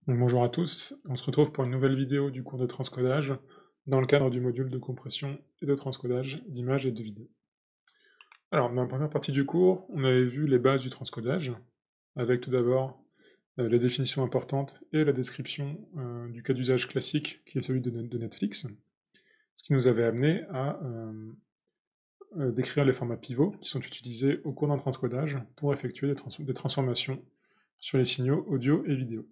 Donc bonjour à tous, on se retrouve pour une nouvelle vidéo du cours de transcodage dans le cadre du module de compression et de transcodage d'images et de vidéos. Alors dans la première partie du cours, on avait vu les bases du transcodage, avec tout d'abord les définitions importantes et la description du cas d'usage classique qui est celui de Netflix, ce qui nous avait amené à décrire les formats pivots qui sont utilisés au cours d'un transcodage pour effectuer des transformations sur les signaux audio et vidéo.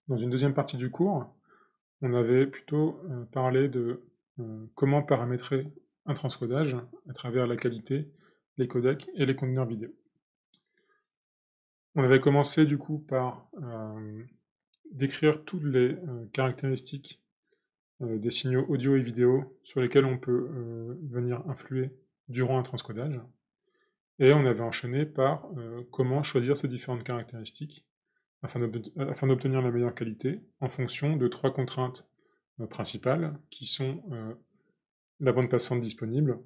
Dans une deuxième partie du cours, on avait plutôt parlé de comment paramétrer un transcodage à travers la qualité, les codecs et les conteneurs vidéo. On avait commencé du coup par décrire toutes les caractéristiques des signaux audio et vidéo sur lesquels on peut venir influer durant un transcodage. Et on avait enchaîné par comment choisir ces différentes caractéristiques afin d'obtenir la meilleure qualité en fonction de trois contraintes principales qui sont la bande passante disponible,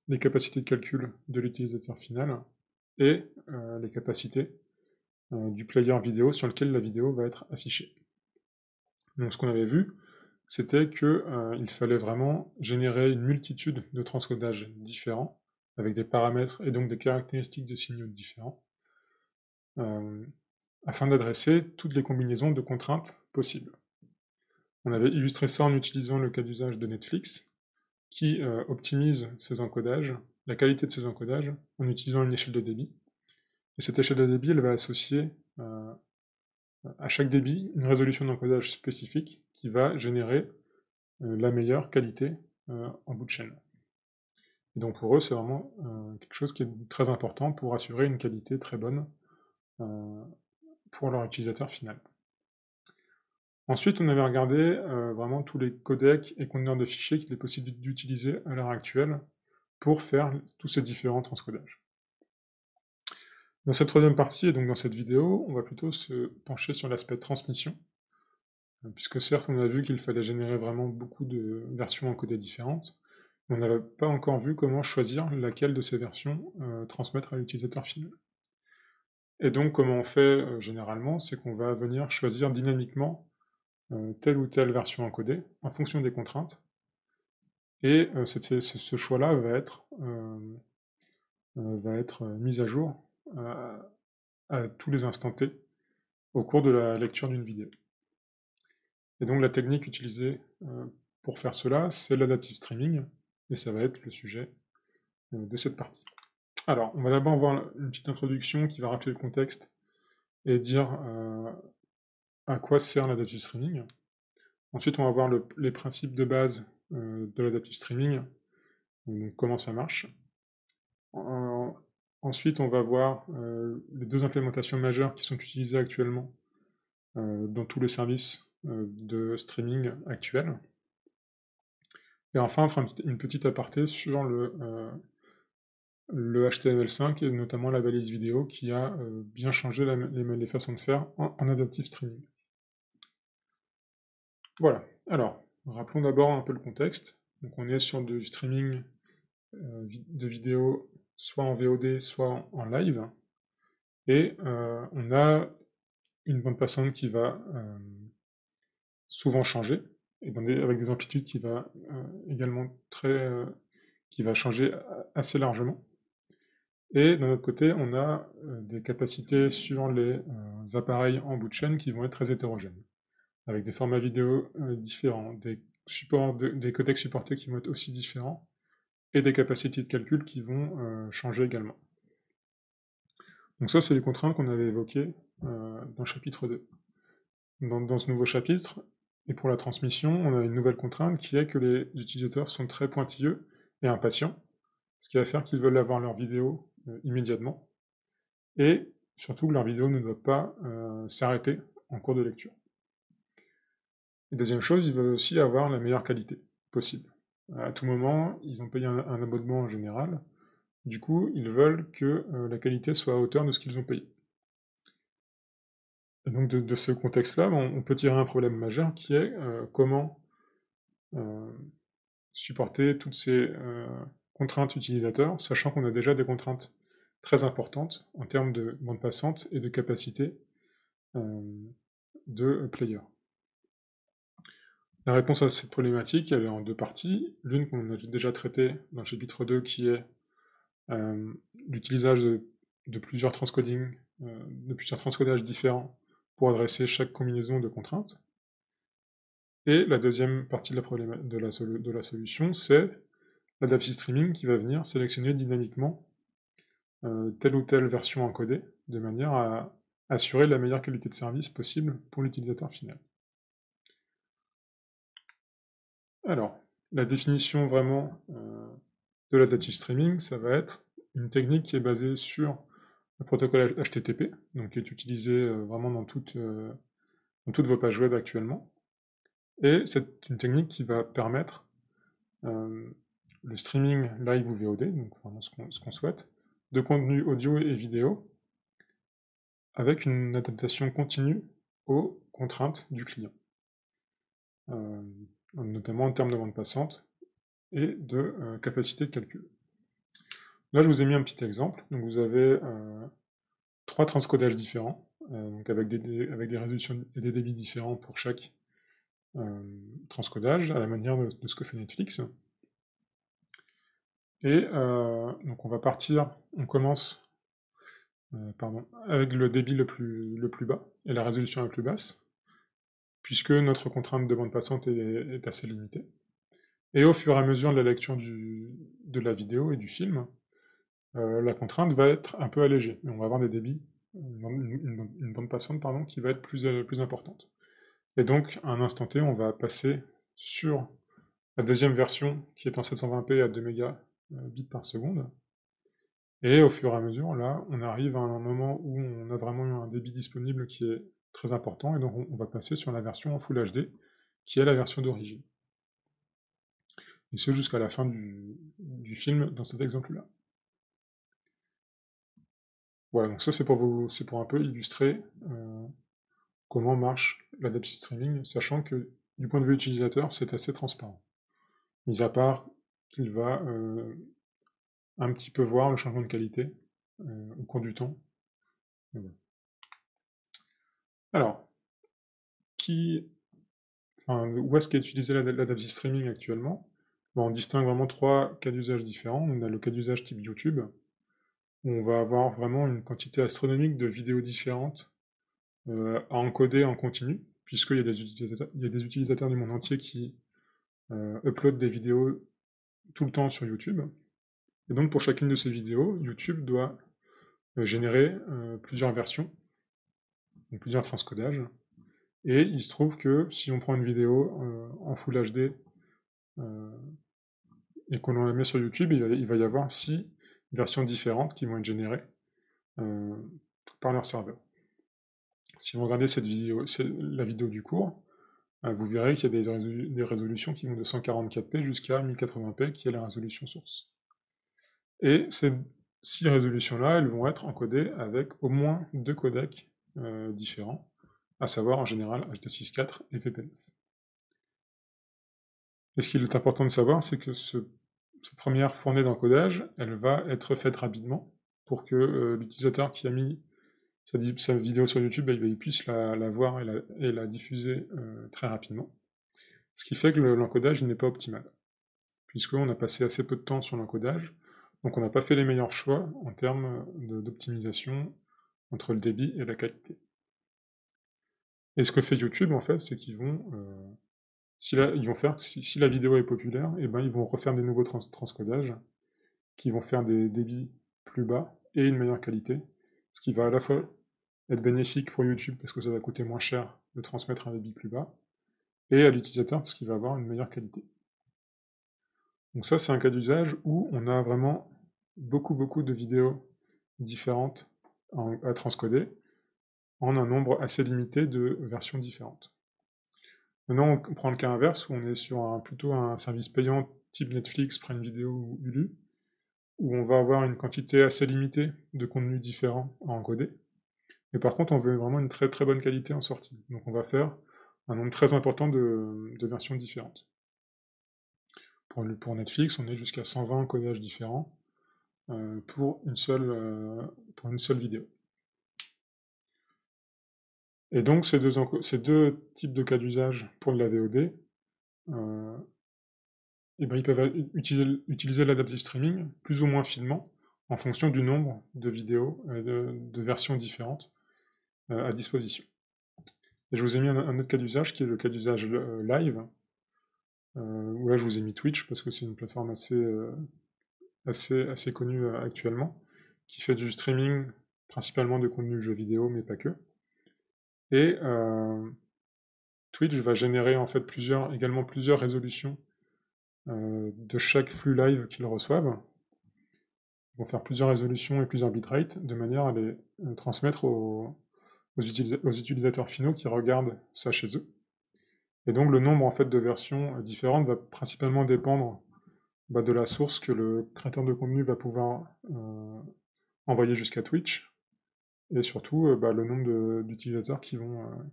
les capacités de calcul de l'utilisateur final et les capacités du player vidéo sur lequel la vidéo va être affichée. Donc ce qu'on avait vu, c'était qu'il fallait vraiment générer une multitude de transcodages différents, avec des paramètres et donc des caractéristiques de signaux différents, afin d'adresser toutes les combinaisons de contraintes possibles. On avait illustré ça en utilisant le cas d'usage de Netflix, qui optimise ses encodages, la qualité de ses encodages, en utilisant une échelle de débit. Et cette échelle de débit, elle va associer à chaque débit une résolution d'encodage spécifique qui va générer la meilleure qualité en bout de chaîne. Et donc pour eux, c'est vraiment quelque chose qui est très important pour assurer une qualité très bonne pour leur utilisateur final. Ensuite, on avait regardé vraiment tous les codecs et conteneurs de fichiers qu'il est possible d'utiliser à l'heure actuelle pour faire tous ces différents transcodages. Dans cette troisième partie, et donc dans cette vidéo, on va plutôt se pencher sur l'aspect transmission, puisque certes, on a vu qu'il fallait générer vraiment beaucoup de versions encodées différentes, mais on n'avait pas encore vu comment choisir laquelle de ces versions transmettre à l'utilisateur final. Et donc, comment on fait généralement, c'est qu'on va venir choisir dynamiquement telle ou telle version encodée en fonction des contraintes, et ce choix-là va être mis à jour à tous les instants T au cours de la lecture d'une vidéo. Et donc la technique utilisée pour faire cela, c'est l'adaptive streaming, et ça va être le sujet de cette partie. Alors, on va d'abord voir une petite introduction qui va rappeler le contexte et dire à quoi sert l'adaptive streaming. Ensuite, on va voir les principes de base de l'adaptive streaming, donc comment ça marche. Ensuite, on va voir les deux implémentations majeures qui sont utilisées actuellement dans tous les services de streaming actuels. Et enfin, on fera une petite aparté sur le HTML5 et notamment la balise vidéo qui a bien changé les façons de faire en adaptive streaming. Voilà, alors, rappelons d'abord un peu le contexte. Donc on est sur du streaming de vidéos soit en VOD, soit en live. Et on a une bande passante qui va souvent changer, et avec des amplitudes qui va également qui va changer assez largement. Et d'un autre côté, on a des capacités sur les appareils en bout de chaîne qui vont être très hétérogènes, avec des formats vidéo différents, des codecs supportés qui vont être aussi différents, et des capacités de calcul qui vont changer également. Donc ça, c'est les contraintes qu'on avait évoquées dans le chapitre 2. Dans ce nouveau chapitre, et pour la transmission, on a une nouvelle contrainte qui est que les utilisateurs sont très pointilleux et impatients, ce qui va faire qu'ils veulent avoir leur vidéo immédiatement, et surtout que leur vidéo ne doit pas s'arrêter en cours de lecture. Et deuxième chose, ils veulent aussi avoir la meilleure qualité possible. À tout moment, ils ont payé un abonnement en général, du coup, ils veulent que la qualité soit à hauteur de ce qu'ils ont payé. Et donc de ce contexte-là, on peut tirer un problème majeur qui est comment supporter toutes ces contraintes utilisateurs, sachant qu'on a déjà des contraintes très importantes en termes de bande passante et de capacité de player. La réponse à cette problématique, elle est en deux parties. L'une qu'on a déjà traitée dans le chapitre 2, qui est l'utilisation de plusieurs transcodages différents pour adresser chaque combinaison de contraintes. Et la deuxième partie de la solution, c'est l'adaptive streaming qui va venir sélectionner dynamiquement telle ou telle version encodée, de manière à assurer la meilleure qualité de service possible pour l'utilisateur final. Alors, la définition vraiment de l'adaptive streaming, ça va être une technique qui est basée sur le protocole HTTP, donc qui est utilisé vraiment dans toutes vos pages web actuellement. Et c'est une technique qui va permettre le streaming live ou VOD, donc vraiment ce qu'on souhaite, de contenu audio et vidéo, avec une adaptation continue aux contraintes du client, notamment en termes de bande passante et de capacité de calcul. Là, je vous ai mis un petit exemple. Donc, vous avez 3 transcodages différents, donc avec des résolutions et des débits différents pour chaque transcodage, à la manière de ce que fait Netflix. Et donc on commence avec le débit le plus bas et la résolution la plus basse, puisque notre contrainte de bande passante est assez limitée. Et au fur et à mesure de la lecture de la vidéo et du film, la contrainte va être un peu allégée, et on va avoir des débits, une bande passante qui va être plus importante. Et donc, à un instant T, on va passer sur la deuxième version, qui est en 720p à 2 mégabits par seconde, et au fur et à mesure, là, on arrive à un moment où on a vraiment un débit disponible qui est très important, et donc on va passer sur la version en Full HD, qui est la version d'origine. Et ce jusqu'à la fin du film dans cet exemple-là. Voilà, donc ça c'est pour un peu illustrer comment marche l'adaptive streaming, sachant que du point de vue utilisateur, c'est assez transparent. Mis à part qu'il va un petit peu voir le changement de qualité au cours du temps. Voilà. Alors, où est-ce qu'est utilisé l'adaptive streaming actuellement? On distingue vraiment 3 cas d'usage différents. On a le cas d'usage type YouTube, où on va avoir vraiment une quantité astronomique de vidéos différentes à encoder en continu, puisqu'il y a des utilisateurs du monde entier qui uploadent des vidéos tout le temps sur YouTube. Et donc pour chacune de ces vidéos, YouTube doit générer plusieurs versions, donc plusieurs transcodages. Et il se trouve que si on prend une vidéo en Full HD et qu'on la met sur YouTube, il va y avoir 6 versions différentes qui vont être générées par leur serveur. Si vous regardez la vidéo du cours, vous verrez qu'il y a des résolutions qui vont de 144p jusqu'à 1080p, qui est la résolution source. Et ces 6 résolutions-là, elles vont être encodées avec au moins 2 codecs différents, à savoir en général H.264 et VP9. Et ce qu'il est important de savoir, c'est que cette première fournée d'encodage, elle va être faite rapidement pour que l'utilisateur qui a mis sa vidéo sur YouTube, il puisse la voir et la diffuser très rapidement. Ce qui fait que l'encodage n'est pas optimal, puisqu'on a passé assez peu de temps sur l'encodage, donc on n'a pas fait les meilleurs choix en termes d'optimisation entre le débit et la qualité. Et ce que fait YouTube, en fait, c'est qu'ils vont... si la vidéo est populaire, et ben ils vont refaire des nouveaux transcodages qui vont faire des débits plus bas et une meilleure qualité, ce qui va à la fois être bénéfique pour YouTube parce que ça va coûter moins cher de transmettre un débit plus bas, et à l'utilisateur parce qu'il va avoir une meilleure qualité. Donc ça, c'est un cas d'usage où on a vraiment beaucoup de vidéos différentes à transcoder en un nombre assez limité de versions différentes. Maintenant, on prend le cas inverse, où on est sur plutôt un service payant type Netflix, Prime Video ou Hulu, où on va avoir une quantité assez limitée de contenus différents à encoder. Mais par contre, on veut vraiment une très bonne qualité en sortie. Donc on va faire un nombre très important de versions différentes. Pour Netflix, on est jusqu'à 120 encodages différents pour une seule vidéo. Et donc ces deux types de cas d'usage pour de la VOD, et ben, ils peuvent utiliser l'adaptive streaming plus ou moins finement en fonction du nombre de vidéos et de versions différentes à disposition. Et je vous ai mis un autre cas d'usage qui est le cas d'usage live, où là je vous ai mis Twitch parce que c'est une plateforme assez connue actuellement, qui fait du streaming principalement de contenu jeux vidéo, mais pas que. Et Twitch va générer en fait également plusieurs résolutions de chaque flux live qu'ils reçoivent. Ils vont faire plusieurs résolutions et plusieurs bitrates de manière à les transmettre aux utilisateurs finaux qui regardent ça chez eux. Et donc le nombre en fait de versions différentes va principalement dépendre de la source que le créateur de contenu va pouvoir envoyer jusqu'à Twitch, et surtout le nombre d'utilisateurs qui vont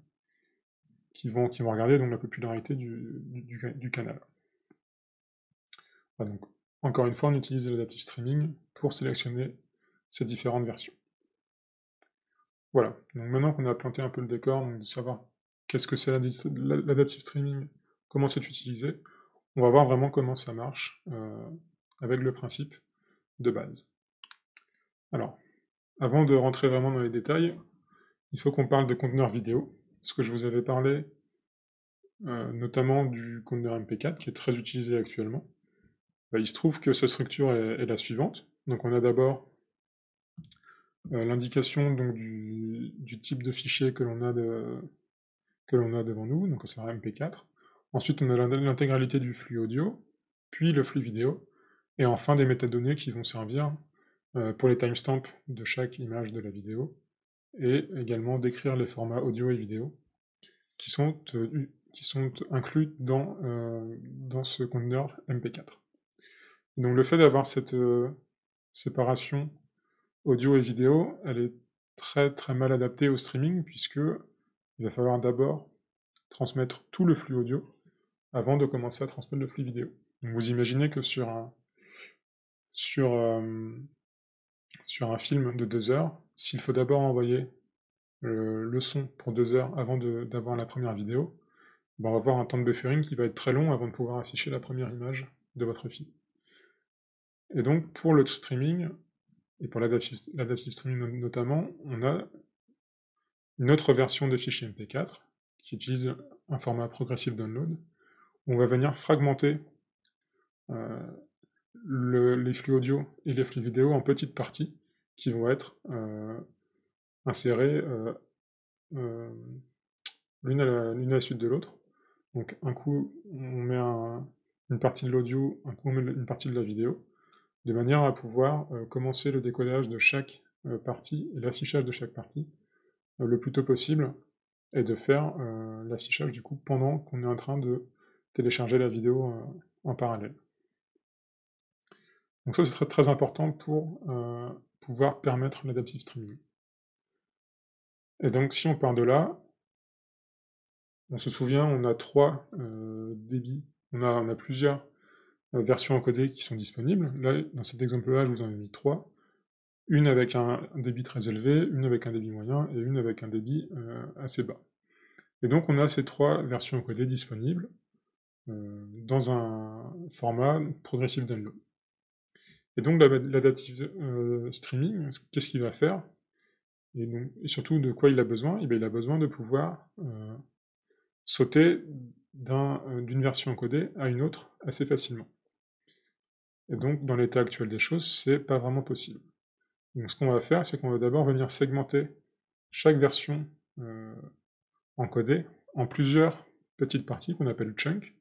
regarder, donc la popularité du canal. Voilà, donc, encore une fois, on utilise l'adaptive streaming pour sélectionner ces différentes versions. Voilà, donc maintenant qu'on a planté un peu le décor, donc de savoir qu'est-ce que c'est l'adaptive streaming, comment c'est utilisé, on va voir vraiment comment ça marche avec le principe de base. Alors, avant de rentrer vraiment dans les détails, il faut qu'on parle de conteneurs vidéo, parce que je vous avais parlé notamment du conteneur MP4 qui est très utilisé actuellement. Il se trouve que sa structure est la suivante. Donc on a d'abord l'indication du type de fichier que l'on a devant nous, donc c'est un MP4. Ensuite on a l'intégralité du flux audio, puis le flux vidéo, et enfin des métadonnées qui vont servir pour les timestamps de chaque image de la vidéo, et également décrire les formats audio et vidéo qui sont inclus dans ce conteneur MP4. Et donc le fait d'avoir cette séparation audio et vidéo, elle est très très mal adaptée au streaming, puisque il va falloir d'abord transmettre tout le flux audio avant de commencer à transmettre le flux vidéo. Donc vous imaginez que sur un film de 2 heures, s'il faut d'abord envoyer le son pour 2 heures avant d'avoir la première vidéo, on va avoir un temps de buffering qui va être très long avant de pouvoir afficher la première image de votre film. Et donc pour le streaming, et pour l'adaptive streaming notamment, on a une autre version des fichiers MP4 qui utilise un format progressive download, où on va venir fragmenter les flux audio et les flux vidéo en petites parties qui vont être insérées l'une à la suite de l'autre. Donc un coup on met une partie de l'audio, un coup on met une partie de la vidéo, de manière à pouvoir commencer le décodage de chaque partie et l'affichage de chaque partie le plus tôt possible, et de faire l'affichage du coup pendant qu'on est en train de télécharger la vidéo en parallèle. Donc ça c'est très très important pour pouvoir permettre l'adaptive streaming. Et donc si on part de là, on se souvient, on a 3 débits, on a plusieurs versions encodées qui sont disponibles. Là, dans cet exemple-là, je vous en ai mis 3. Une avec un débit très élevé, une avec un débit moyen, et une avec un débit assez bas. Et donc on a ces 3 versions encodées disponibles dans un format progressive download. Et donc l'adaptive streaming, qu'est-ce qu'il va faire, et surtout de quoi il a besoin? Eh bien, il a besoin de pouvoir sauter d'une version encodée à une autre assez facilement. Et donc dans l'état actuel des choses, c'est pas vraiment possible. Donc ce qu'on va faire, c'est qu'on va d'abord venir segmenter chaque version encodée en plusieurs petites parties qu'on appelle chunks,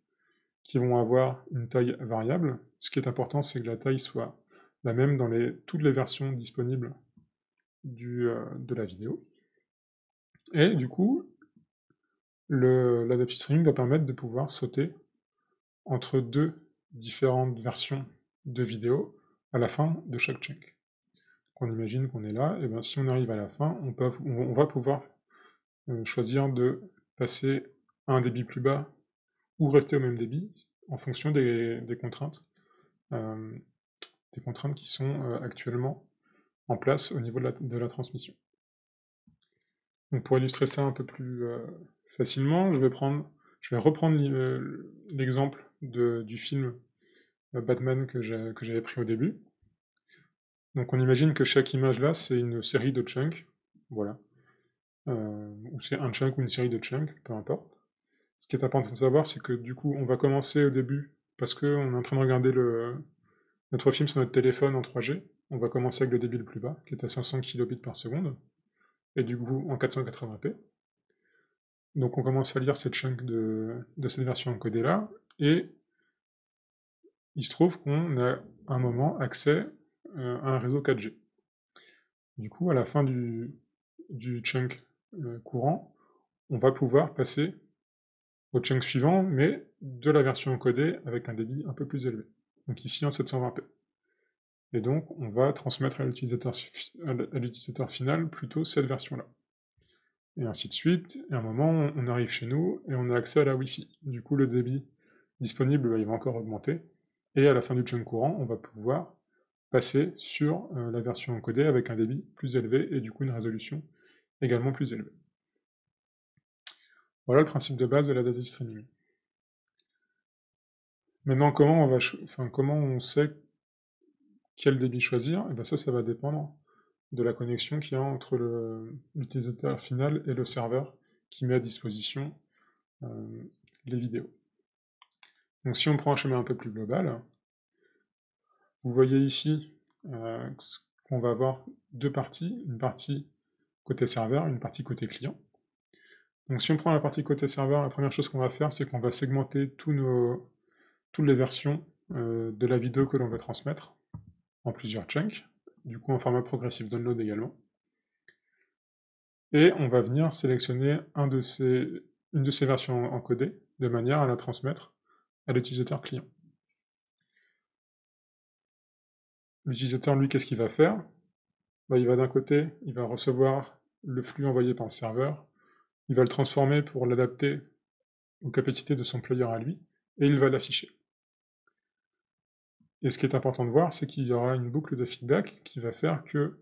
qui vont avoir une taille variable. Ce qui est important, c'est que la taille soit la même dans toutes les versions disponibles de la vidéo. Et du coup, l'adaptive streaming va permettre de pouvoir sauter entre 2 différentes versions de vidéo à la fin de chaque chunk. On imagine qu'on est là, et bien si on arrive à la fin, on va pouvoir choisir de passer à un débit plus bas ou rester au même débit en fonction des contraintes qui sont actuellement en place au niveau de la transmission. Donc pour illustrer ça un peu plus facilement, je vais reprendre l'exemple du film Batman que j'avais pris au début. Donc on imagine que chaque image là, c'est une série de chunks, voilà. Ou c'est un chunk ou une série de chunks, peu importe. Ce qui est important de savoir, c'est que du coup, on va commencer au début, parce qu'on est en train de regarder notre film sur notre téléphone en 3G, on va commencer avec le débit le plus bas, qui est à 500 kilobits par seconde, et du coup en 480p. Donc on commence à lire cette chunk de cette version encodée là, et il se trouve qu'on a à un moment accès à un réseau 4G. Du coup, à la fin du chunk courant, on va pouvoir passer au chunk suivant, mais de la version encodée avec un débit un peu plus élevé. Donc ici en 720p. Et donc on va transmettre à l'utilisateur final plutôt cette version-là. Et ainsi de suite, et à un moment on arrive chez nous et on a accès à la Wi-Fi. Du coup le débit disponible il va encore augmenter, et à la fin du chunk courant, on va pouvoir passer sur la version encodée avec un débit plus élevé et du coup une résolution également plus élevée. Voilà le principe de base de la data streaming. Maintenant, comment on sait quel débit choisir? Et bien ça va dépendre de la connexion qu'il y a entre l'utilisateur final et le serveur qui met à disposition les vidéos. Donc si on prend un schéma un peu plus global, vous voyez ici qu'on va avoir deux parties, une partie côté serveur, une partie côté client. Donc si on prend la partie côté serveur, la première chose qu'on va faire, c'est qu'on va segmenter toutes les versions de la vidéo que l'on veut transmettre en plusieurs chunks, du coup en format progressive download également. Et on va venir sélectionner une de ces versions encodées de manière à la transmettre à l'utilisateur client. L'utilisateur, lui, qu'est-ce qu'il va faire? Il va d'un côté, il va recevoir le flux envoyé par le serveur, il va le transformer pour l'adapter aux capacités de son player à lui, et il va l'afficher. Et ce qui est important de voir, c'est qu'il y aura une boucle de feedback qui va faire que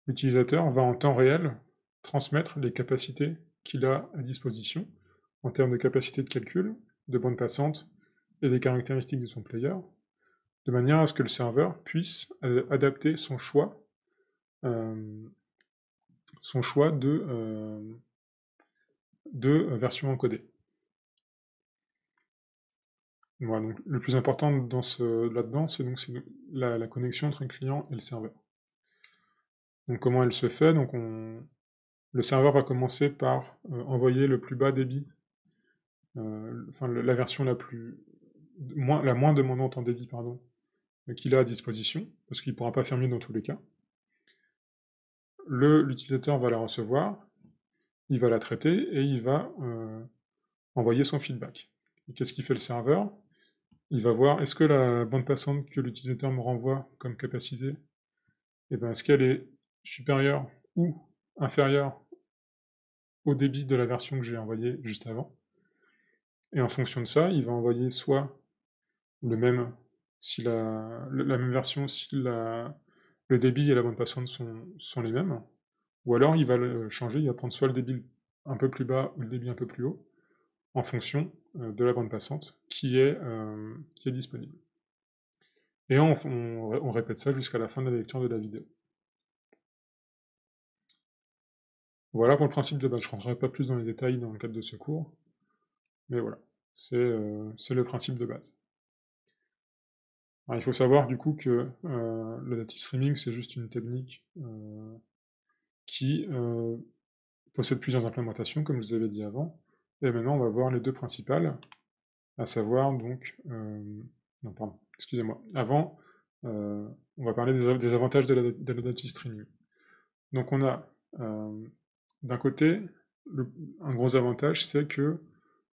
l'utilisateur va en temps réel transmettre les capacités qu'il a à disposition en termes de capacité de calcul, de bande passante et des caractéristiques de son player, de manière à ce que le serveur puisse adapter son choix de version encodée. Voilà, donc le plus important là-dedans, c'est donc la connexion entre le client et le serveur. Donc comment elle se fait? Donc le serveur va commencer par envoyer le plus bas débit, la version la moins demandante en débit, pardon, qu'il a à disposition, parce qu'il ne pourra pas faire mieux dans tous les cas. L'utilisateur va la recevoir, il va la traiter et il va envoyer son feedback. Et qu'est-ce qu'il fait le serveur? Il va voir, est-ce que la bande passante que l'utilisateur me renvoie comme capacité, est-ce qu'elle est supérieure ou inférieure au débit de la version que j'ai envoyée juste avant? Et en fonction de ça, il va envoyer soit la même version si le débit et la bande passante sont les mêmes, ou alors il va le changer, il va prendre soit le débit un peu plus bas ou le débit un peu plus haut, en fonction de la bande passante qui est disponible. Et on répète ça jusqu'à la fin de la lecture de la vidéo. Voilà pour le principe de base. Je ne rentrerai pas plus dans les détails dans le cadre de ce cours, mais voilà, c'est le principe de base. Alors, il faut savoir du coup que le data streaming, c'est juste une technique qui possède plusieurs implémentations, comme je vous avais dit avant. Et maintenant, on va voir les deux principales, à savoir donc... non, pardon, excusez-moi. Avant, on va parler des avantages de la data streaming. Donc on a, d'un côté, un gros avantage, c'est que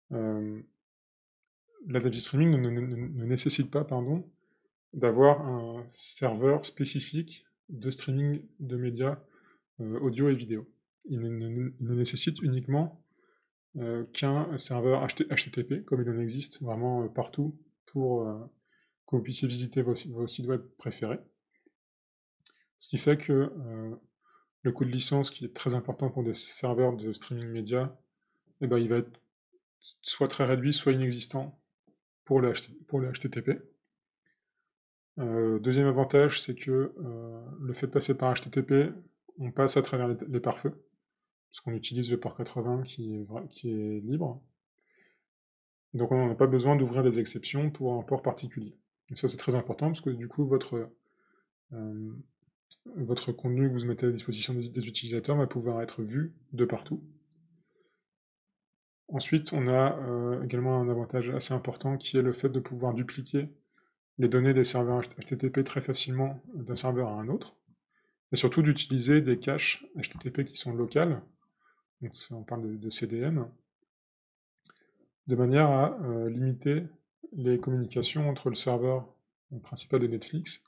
la data streaming ne nécessite pas, d'avoir un serveur spécifique de streaming de médias audio et vidéo. Il ne nécessite uniquement qu'un serveur HTTP, comme il en existe vraiment partout pour que vous puissiez visiter vos sites web préférés. Ce qui fait que le coût de licence qui est très important pour des serveurs de streaming média, eh ben, il va être soit très réduit, soit inexistant pour le HTTP. Deuxième avantage, c'est que le fait de passer par HTTP, on passe à travers les pare-feux, puisqu'on utilise le port 80 qui est libre. Donc on n'a pas besoin d'ouvrir des exceptions pour un port particulier. Et ça c'est très important, parce que du coup votre contenu que vous mettez à disposition des utilisateurs va pouvoir être vu de partout. Ensuite, on a également un avantage assez important qui est le fait de pouvoir dupliquer les données des serveurs HTTP très facilement d'un serveur à un autre, et surtout d'utiliser des caches HTTP qui sont locales, donc ça, on parle de CDN, de manière à limiter les communications entre le serveur principal de Netflix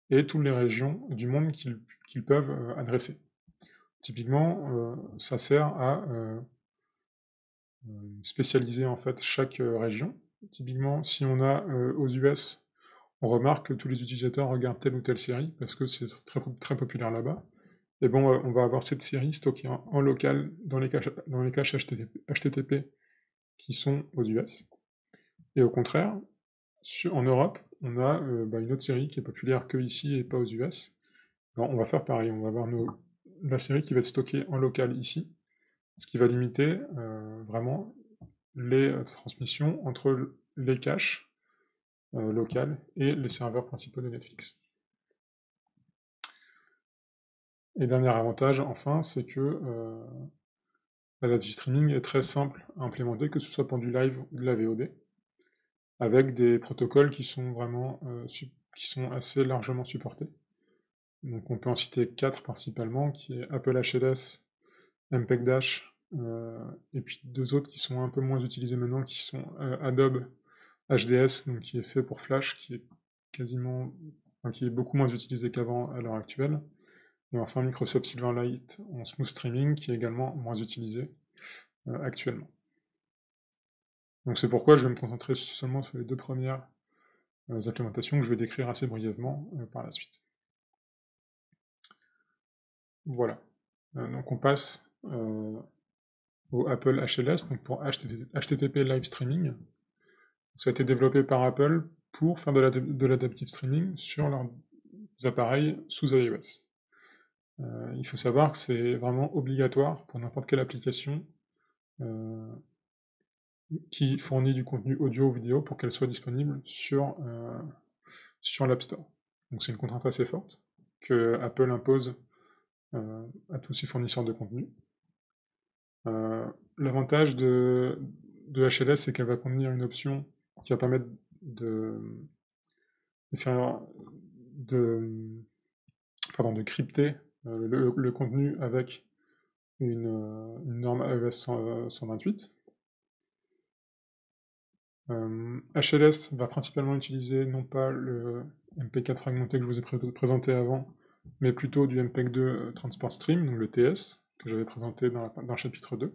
et toutes les régions du monde qu'ils peuvent adresser. Typiquement, ça sert à spécialiser en fait chaque région. Typiquement, si on a aux US, on remarque que tous les utilisateurs regardent telle ou telle série parce que c'est très, très populaire là-bas. Et bon, on va avoir cette série stockée en local dans les caches HTTP qui sont aux US. Et au contraire, en Europe, on a une autre série qui est populaire que ici et pas aux US. Alors, on va faire pareil, on va avoir la série qui va être stockée en local ici, ce qui va limiter vraiment les transmissions entre les caches locales et les serveurs principaux de Netflix. Et dernier avantage, enfin, c'est que la du streaming est très simple à implémenter, que ce soit pour du live ou de la VOD, avec des protocoles qui sont vraiment qui sont assez largement supportés. Donc on peut en citer 4 principalement, qui est Apple HLS, MPEG Dash, et puis 2 autres qui sont un peu moins utilisés maintenant, qui sont Adobe HDS, donc qui est fait pour Flash, qui est beaucoup moins utilisé qu'avant à l'heure actuelle. Et enfin Microsoft Silverlight en smooth streaming, qui est également moins utilisé actuellement. Donc c'est pourquoi je vais me concentrer seulement sur les 2 premières implémentations que je vais décrire assez brièvement par la suite. Voilà. Donc on passe au Apple HLS, donc pour HTTP Live Streaming. Ça a été développé par Apple pour faire de l'adaptive streaming sur leurs appareils sous iOS. Il faut savoir que c'est vraiment obligatoire pour n'importe quelle application qui fournit du contenu audio ou vidéo pour qu'elle soit disponible sur l'App Store. Donc c'est une contrainte assez forte que Apple impose à tous ses fournisseurs de contenu. L'avantage de HLS, c'est qu'elle va contenir une option qui va permettre de crypter le contenu avec une norme iOS 128. HLS va principalement utiliser non pas le MP4 fragmenté que je vous ai présenté avant, mais plutôt du MPEG-2 Transport Stream, donc le TS, que j'avais présenté dans le chapitre 2.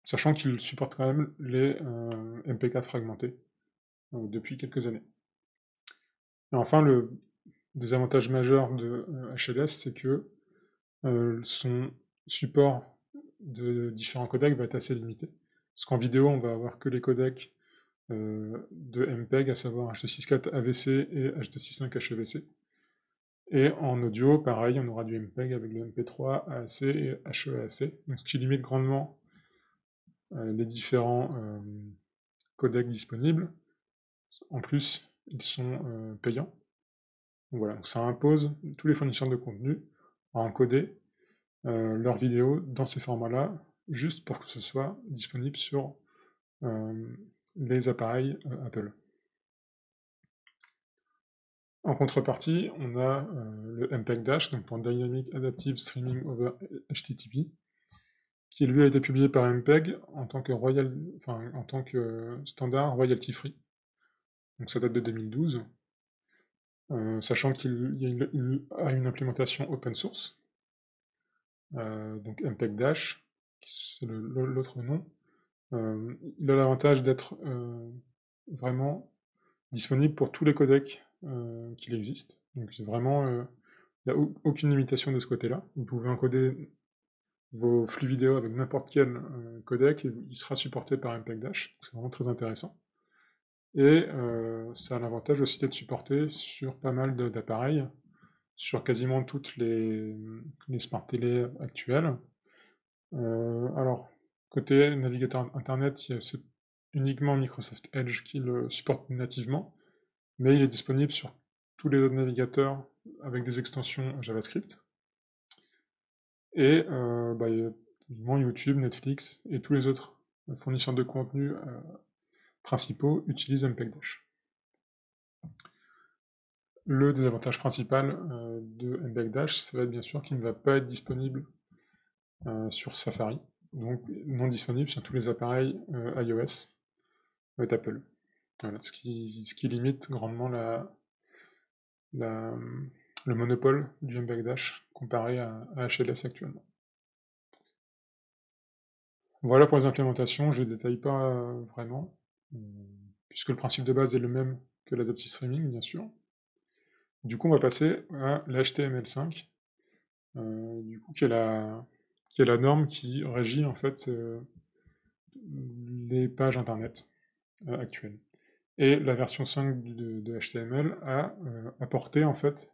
Sachant qu'il supporte quand même les MP4 fragmentés depuis quelques années. Et enfin, le désavantage majeur de HLS, c'est que son support de différents codecs va être assez limité. Parce qu'en vidéo, on va avoir que les codecs de MPEG, à savoir H264 AVC et H265 HEVC. Et en audio, pareil, on aura du MPEG avec le MP3, AAC et HEAC, donc ce qui limite grandement les différents codecs disponibles. En plus, ils sont payants. Donc voilà, donc ça impose tous les fournisseurs de contenu à encoder leurs vidéos dans ces formats-là, juste pour que ce soit disponible sur les appareils Apple. En contrepartie, on a le MPEG Dash, donc pour Dynamic Adaptive Streaming over HTTP, qui lui a été publié par MPEG en tant que standard royalty free. Donc ça date de 2012, sachant qu'il a une implémentation open source. Donc MPEG Dash, c'est l'autre nom. Il a l'avantage d'être vraiment disponible pour tous les codecs qu'il existe. Donc c'est vraiment Il n'y a aucune limitation de ce côté-là. Vous pouvez encoder vos flux vidéo avec n'importe quel codec et il sera supporté par MPEG-Dash, c'est vraiment très intéressant. Et ça a l'avantage aussi d'être supporté sur pas mal d'appareils, sur quasiment toutes les smart télé actuelles. Alors, côté navigateur internet, c'est uniquement Microsoft Edge qui le supporte nativement, mais il est disponible sur tous les autres navigateurs avec des extensions JavaScript. Et évidemment YouTube, Netflix et tous les autres fournisseurs de contenu principaux utilisent MPEG-Dash. Le désavantage principal de MPEG-Dash, ça va être bien sûr qu'il ne va pas être disponible sur Safari, donc non disponible sur tous les appareils iOS avec Apple. Voilà, ce qui limite grandement le monopole du MPEG-Dash comparé à HLS actuellement. Voilà pour les implémentations, je ne les détaille pas vraiment, puisque le principe de base est le même que l'Adaptive Streaming, bien sûr. Du coup, on va passer à l'HTML5, du coup, qui est la norme qui régit en fait les pages internet actuelles. Et la version 5 de HTML a apporté en fait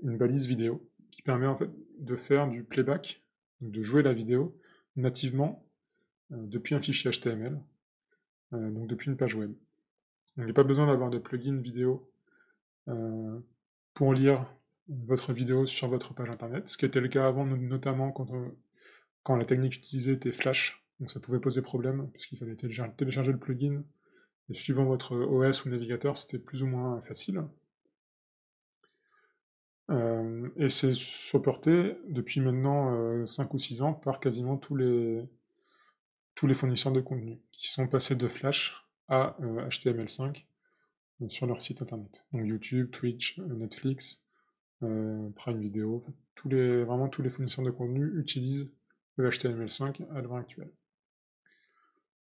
une balise vidéo qui permet en fait de faire du playback, donc de jouer la vidéo nativement depuis un fichier HTML, donc depuis une page web. Il n'y a pas besoin d'avoir de plugin vidéo pour lire votre vidéo sur votre page internet, ce qui était le cas avant, notamment quand la technique utilisée était Flash, donc ça pouvait poser problème, puisqu'il fallait télécharger le plugin, et suivant votre OS ou navigateur, c'était plus ou moins facile. Et c'est supporté depuis maintenant 5 ou 6 ans par quasiment tous les fournisseurs de contenu, qui sont passés de Flash à HTML5 sur leur site internet. Donc YouTube, Twitch, Netflix, Prime Video, vraiment tous les fournisseurs de contenu utilisent le HTML5 à l'heure actuelle.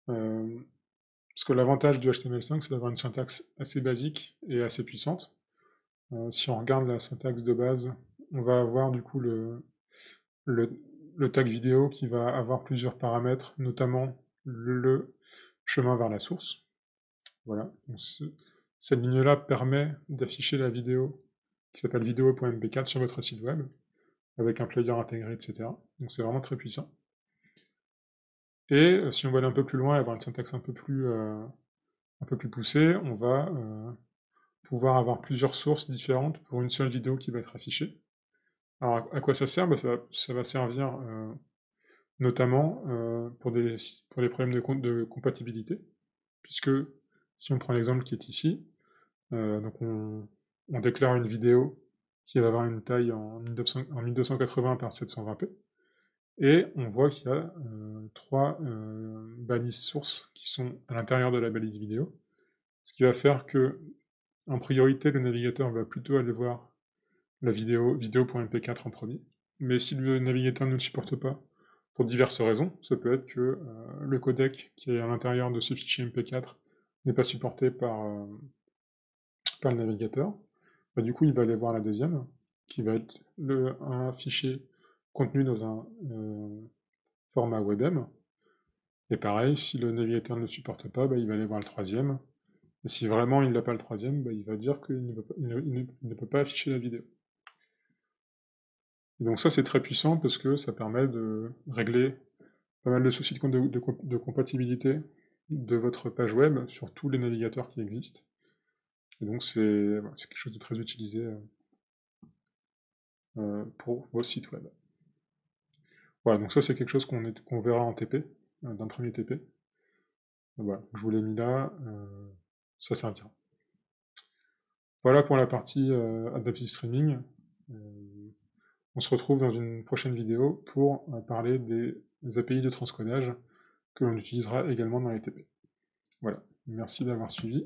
Parce que l'avantage du HTML5, c'est d'avoir une syntaxe assez basique et assez puissante. Si on regarde la syntaxe de base, on va avoir du coup le tag vidéo qui va avoir plusieurs paramètres, notamment le chemin vers la source. Voilà. Donc cette ligne-là permet d'afficher la vidéo qui s'appelle vidéo.mp4 sur votre site web, avec un player intégré, etc. Donc c'est vraiment très puissant. Et si on va aller un peu plus loin et avoir une syntaxe un peu plus poussée, on va pouvoir avoir plusieurs sources différentes pour une seule vidéo qui va être affichée. Alors à quoi ça sert? Ça va servir notamment pour des problèmes de compatibilité, puisque si on prend l'exemple qui est ici, donc on déclare une vidéo qui va avoir une taille en 1280 par 720p, et on voit qu'il y a 3 balises sources qui sont à l'intérieur de la balise vidéo, ce qui va faire que, en priorité, le navigateur va plutôt aller voir la vidéo.mp4 en premier, mais si le navigateur ne le supporte pas, pour diverses raisons, ça peut être que le codec qui est à l'intérieur de ce fichier MP4 n'est pas supporté par le navigateur, du coup il va aller voir la deuxième, qui va être un fichier contenu dans un format WebM, et pareil, si le navigateur ne le supporte pas, il va aller voir le troisième, et si vraiment il n'a pas le troisième, il va dire qu'il ne peut pas afficher la vidéo. Et donc ça c'est très puissant parce que ça permet de régler pas mal de soucis de compatibilité de votre page web sur tous les navigateurs qui existent. Et donc c'est quelque chose de très utilisé pour vos sites web. Voilà, donc ça c'est quelque chose qu'on verra en TP, d'un premier TP. Voilà, je vous l'ai mis là, ça servira. Voilà pour la partie Adaptive Streaming. On se retrouve dans une prochaine vidéo pour parler des API de transcodage que l'on utilisera également dans les TP. Voilà, merci d'avoir suivi.